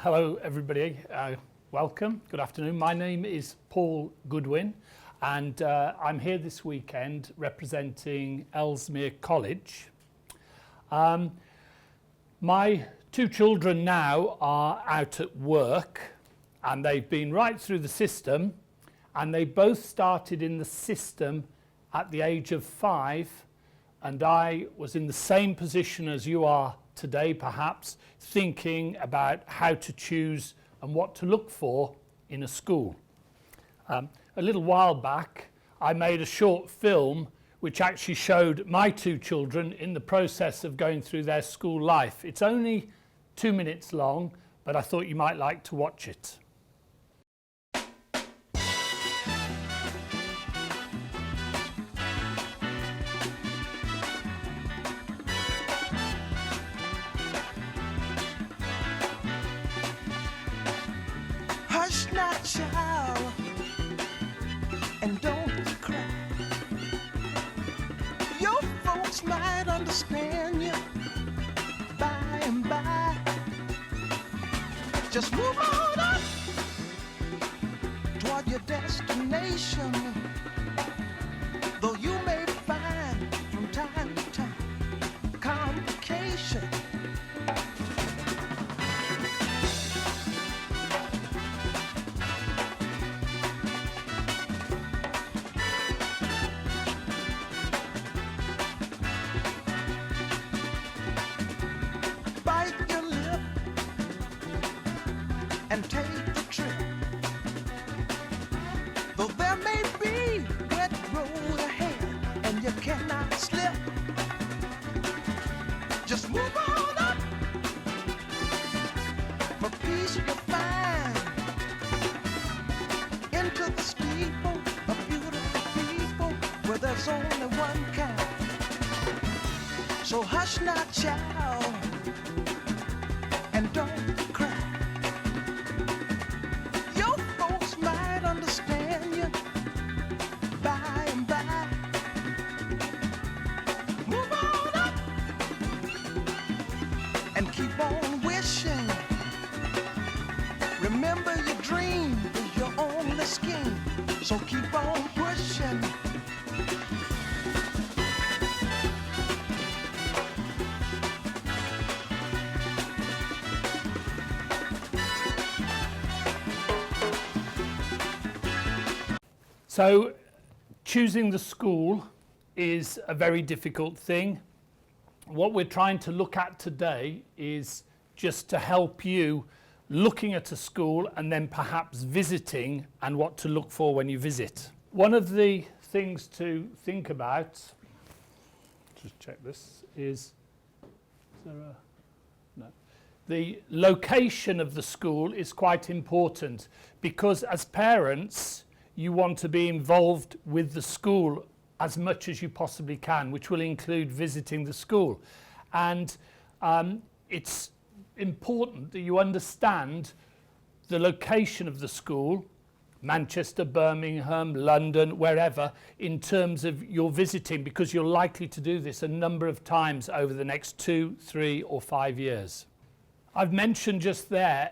Hello everybody, welcome, good afternoon. My name is Paul Gudvin and I'm here this weekend representing Ellesmere College. My two children now are out at work and they've been right through the system, and they both started in the system at the age of 5, and I was in the same position as you are today, perhaps, thinking about how to choose and what to look for in a school. A little while back, I made a short film which actually showed my two children in the process of going through their school life. It's only 2 minutes long, but I thought you might like to watch it. Hush not, child, and don't cry. Your folks might understand you by and by. Just move on up toward your destination, though you may find from time to time complications. And take the trip, though there may be wet road ahead and you cannot slip. Just move on up, for peace you'll find into the steeple of beautiful people where there's only one kind. So hush not, child, and don't cry. Understand you by and by. Move on up and keep on wishing. Remember your dream is your only scheme, so keep on pushing. So choosing the school is a very difficult thing. What we're trying to look at today is just to help you looking at a school and then perhaps visiting and what to look for when you visit. One of the things to think about, just check this, is there a, no. The location of the school is quite important, because as parents you want to be involved with the school as much as you possibly can, which will include visiting the school. And it's important that you understand the location of the school, Manchester, Birmingham, London, wherever, in terms of your visiting, because you're likely to do this a number of times over the next 2, 3 or 5 years. I've mentioned just there,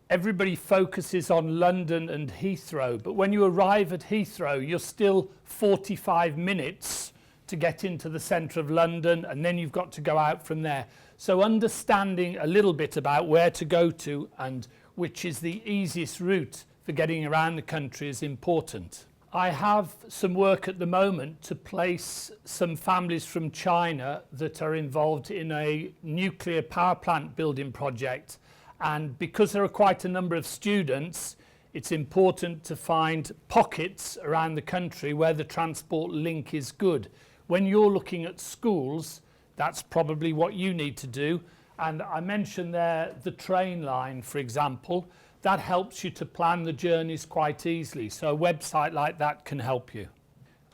everybody focuses on London and Heathrow, but when you arrive at Heathrow, you're still 45 minutes to get into the centre of London, and then you've got to go out from there. So understanding a little bit about where to go to and which is the easiest route for getting around the country is important. I have some work at the moment to place some families from China that are involved in a nuclear power plant building project. And because there are quite a number of students, it's important to find pockets around the country where the transport link is good. When you're looking at schools, that's probably what you need to do. And I mentioned there the train line, for example. That helps you to plan the journeys quite easily. So a website like that can help you.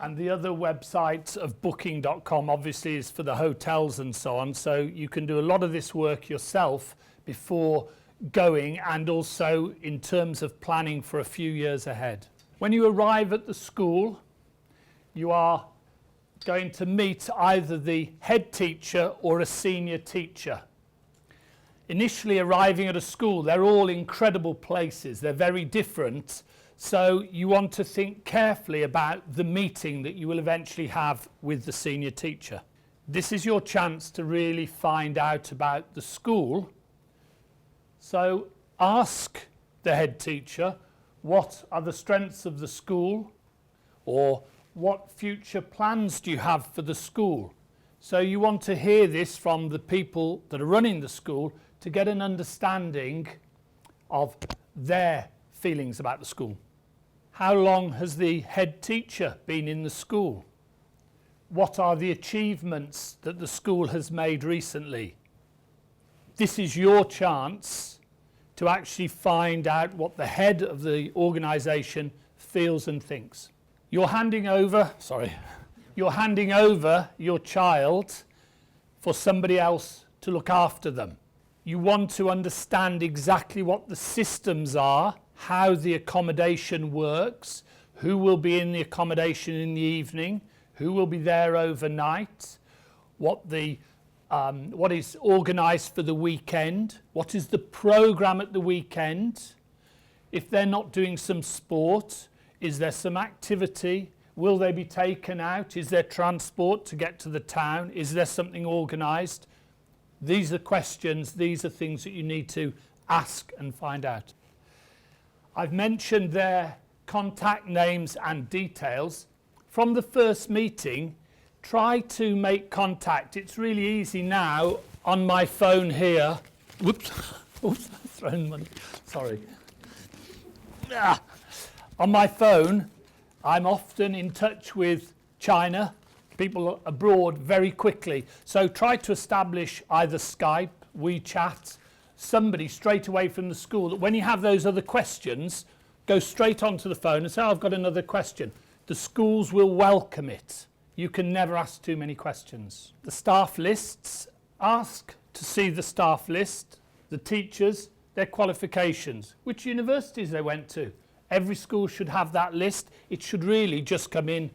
And the other website of booking.com obviously is for the hotels and so on. So you can do a lot of this work yourself before going, and also in terms of planning for a few years ahead. When you arrive at the school, you are going to meet either the head teacher or a senior teacher. initially arriving at a school, they're all incredible places. They're very different. So you want to think carefully about the meeting that you will eventually have with the senior teacher. This is your chance to really find out about the school. So ask the head teacher, what are the strengths of the school? Or what future plans do you have for the school? So you want to hear this from the people that are running the school to get an understanding of their feelings about the school. How long has the head teacher been in the school? What are the achievements that the school has made recently? This is your chance to actually find out what the head of the organisation feels and thinks. You're handing over your child for somebody else to look after them. You want to understand exactly what the systems are, how the accommodation works, who will be in the accommodation in the evening, who will be there overnight, what is organised for the weekend, what is the programme at the weekend. If they're not doing some sport, is there some activity? Will they be taken out? Is there transport to get to the town? Is there something organised? These are questions, these are things that you need to ask and find out. I've mentioned their contact names and details. From the first meeting, try to make contact. It's really easy now on my phone here. Whoops, oops, thrown money. Sorry. On my phone, I'm often in touch with China, people abroad very quickly. So try to establish either Skype, WeChat, somebody straight away from the school that when you have those other questions, go straight onto the phone and say, oh, I've got another question. The schools will welcome it. You can never ask too many questions. The staff lists, ask to see the staff list, the teachers, their qualifications, which universities they went to. Every school should have that list. It should really just come in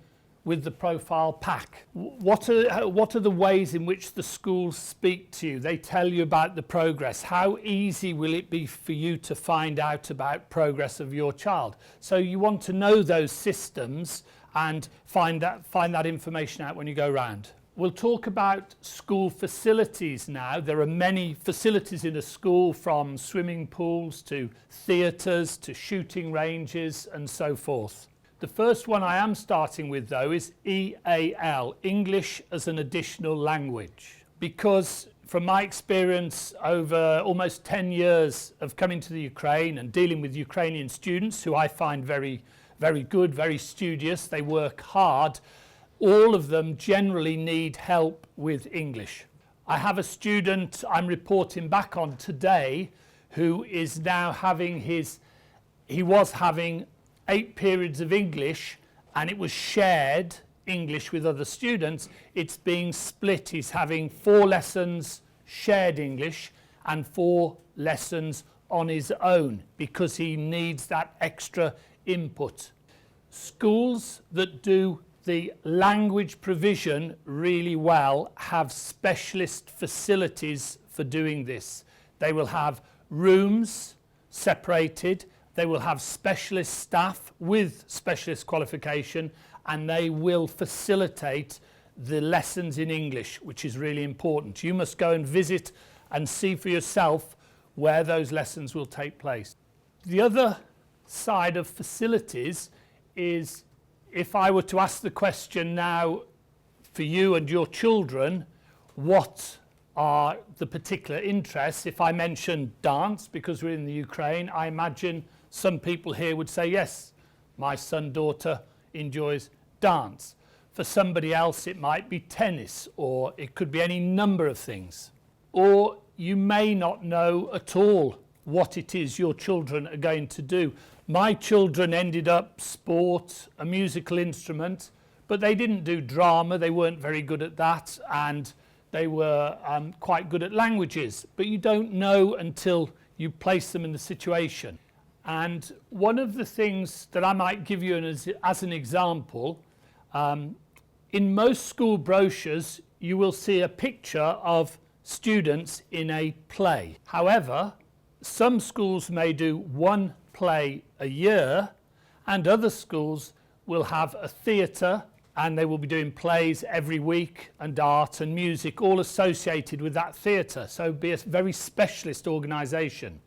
with the profile pack. What are the ways in which the schools speak to you? They tell you about the progress. How easy will it be for you to find out about progress of your child? So you want to know those systems and find that information out when you go round. We'll talk about school facilities now. There are many facilities in a school, from swimming pools to theatres to shooting ranges and so forth. The first one I am starting with, though, is EAL, English as an Additional Language. Because from my experience over almost 10 years of coming to the Ukraine and dealing with Ukrainian students, who I find very, very good, very studious, they work hard, all of them generally need help with English. I have a student I'm reporting back on today who is now having he was having 8 periods of English, and it was shared English with other students. It's being split. He's having 4 lessons shared English and 4 lessons on his own because he needs that extra input. Schools that do the language provision really well have specialist facilities for doing this. They will have rooms separated. They will have specialist staff with specialist qualification, and they will facilitate the lessons in English, which is really important. You must go and visit and see for yourself where those lessons will take place. The other side of facilities is, if I were to ask the question now for you and your children, what are the particular interests? If I mention dance, because we're in the Ukraine, I imagine some people here would say, yes, my son, daughter enjoys dance. For somebody else, it might be tennis, or it could be any number of things. Or you may not know at all what it is your children are going to do. My children ended up sport, a musical instrument, but they didn't do drama. They weren't very good at that, and they were quite good at languages. But you don't know until you place them in the situation. And one of the things that I might give you as an example, in most school brochures, you will see a picture of students in a play. However, some schools may do one play a year, and other schools will have a theatre, and they will be doing plays every week, and art and music all associated with that theatre. So be a very specialist organisation.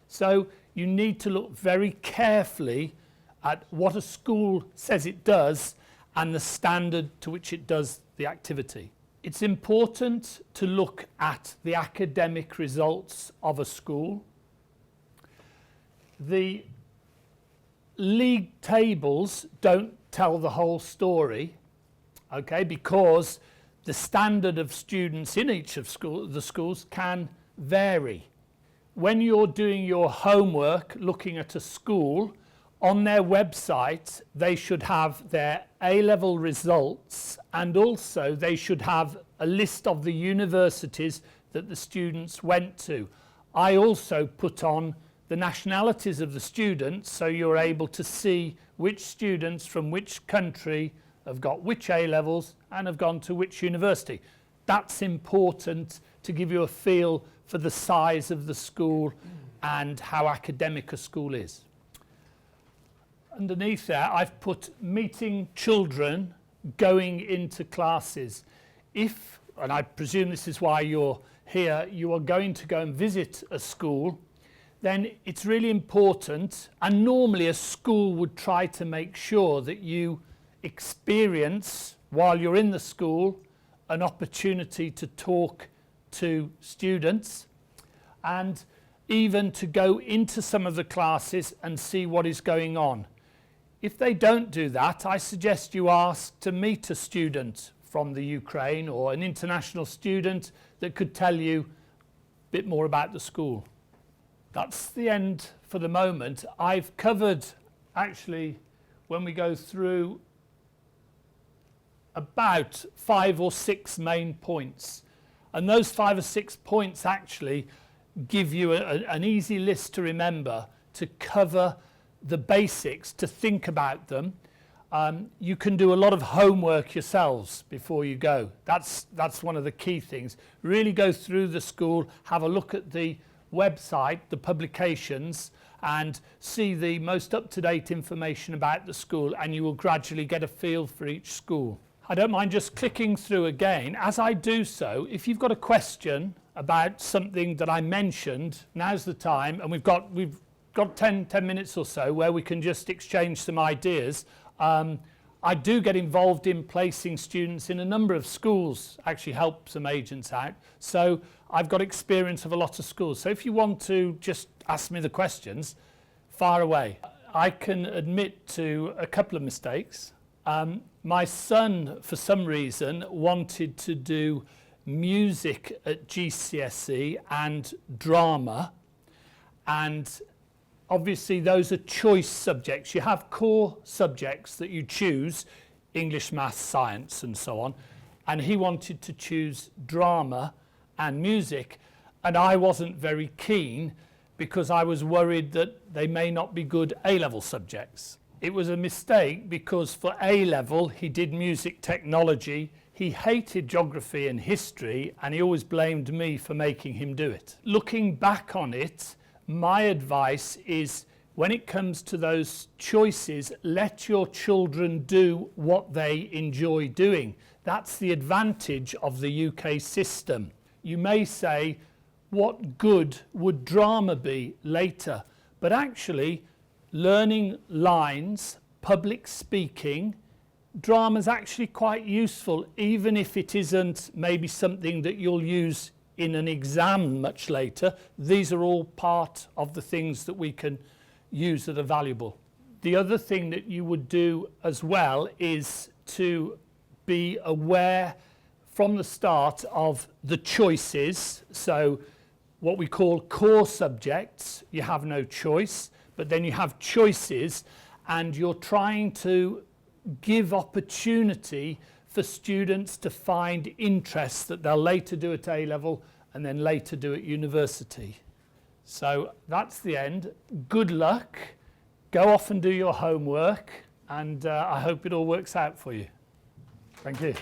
So you need to look very carefully at what a school says it does and the standard to which it does the activity. It's important to look at the academic results of a school. The league tables don't tell the whole story, okay, because the standard of students in each of the schools can vary. When you're doing your homework looking at a school, on their website they should have their A-level results, and also they should have a list of the universities that the students went to. I also put on the nationalities of the students, so you're able to see which students from which country have got which A-levels and have gone to which university. That's important to give you a feel for the size of the school and how academic a school is. Underneath there I've put meeting children going into classes. If, and I presume this is why you're here, you are going to go and visit a school, then it's really important, and normally a school would try to make sure that you experience, while you're in the school, an opportunity to talk to students and even to go into some of the classes and see what is going on. If they don't do that, I suggest you ask to meet a student from the Ukraine or an international student that could tell you a bit more about the school. That's the end for the moment. I've covered, actually, when we go through, about 5 or 6 main points. And those 5 or 6 points actually give you an easy list to remember, to cover the basics, to think about them. You can do a lot of homework yourselves before you go. That's one of the key things. Really go through the school, have a look at the website, the publications, and see the most up-to-date information about the school, and you will gradually get a feel for each school. I don't mind just clicking through again. As I do so, if you've got a question about something that I mentioned, now's the time, and we've got 10 minutes or so where we can just exchange some ideas. I do get involved in placing students in a number of schools, actually help some agents out. So I've got experience of a lot of schools. So if you want to just ask me the questions, fire away. I can admit to a couple of mistakes. My son, for some reason, wanted to do music at GCSE and drama, and obviously those are choice subjects. You have core subjects that you choose, English, maths, science and so on, and he wanted to choose drama and music, and I wasn't very keen because I was worried that they may not be good A-level subjects. It was a mistake because for A-level he did music technology, he hated geography and history, and he always blamed me for making him do it. Looking back on it, my advice is, when it comes to those choices, let your children do what they enjoy doing. That's the advantage of the UK system. You may say, what good would drama be later? But actually, learning lines, public speaking, drama's actually quite useful, even if it isn't maybe something that you'll use in an exam much later. These are all part of the things that we can use that are valuable. The other thing that you would do as well is to be aware from the start of the choices. So what we call core subjects, you have no choice, but then you have choices, and you're trying to give opportunity for students to find interests that they'll later do at A-level and then later do at university. So that's the end. Good luck. Go off and do your homework, and I hope it all works out for you. Thank you.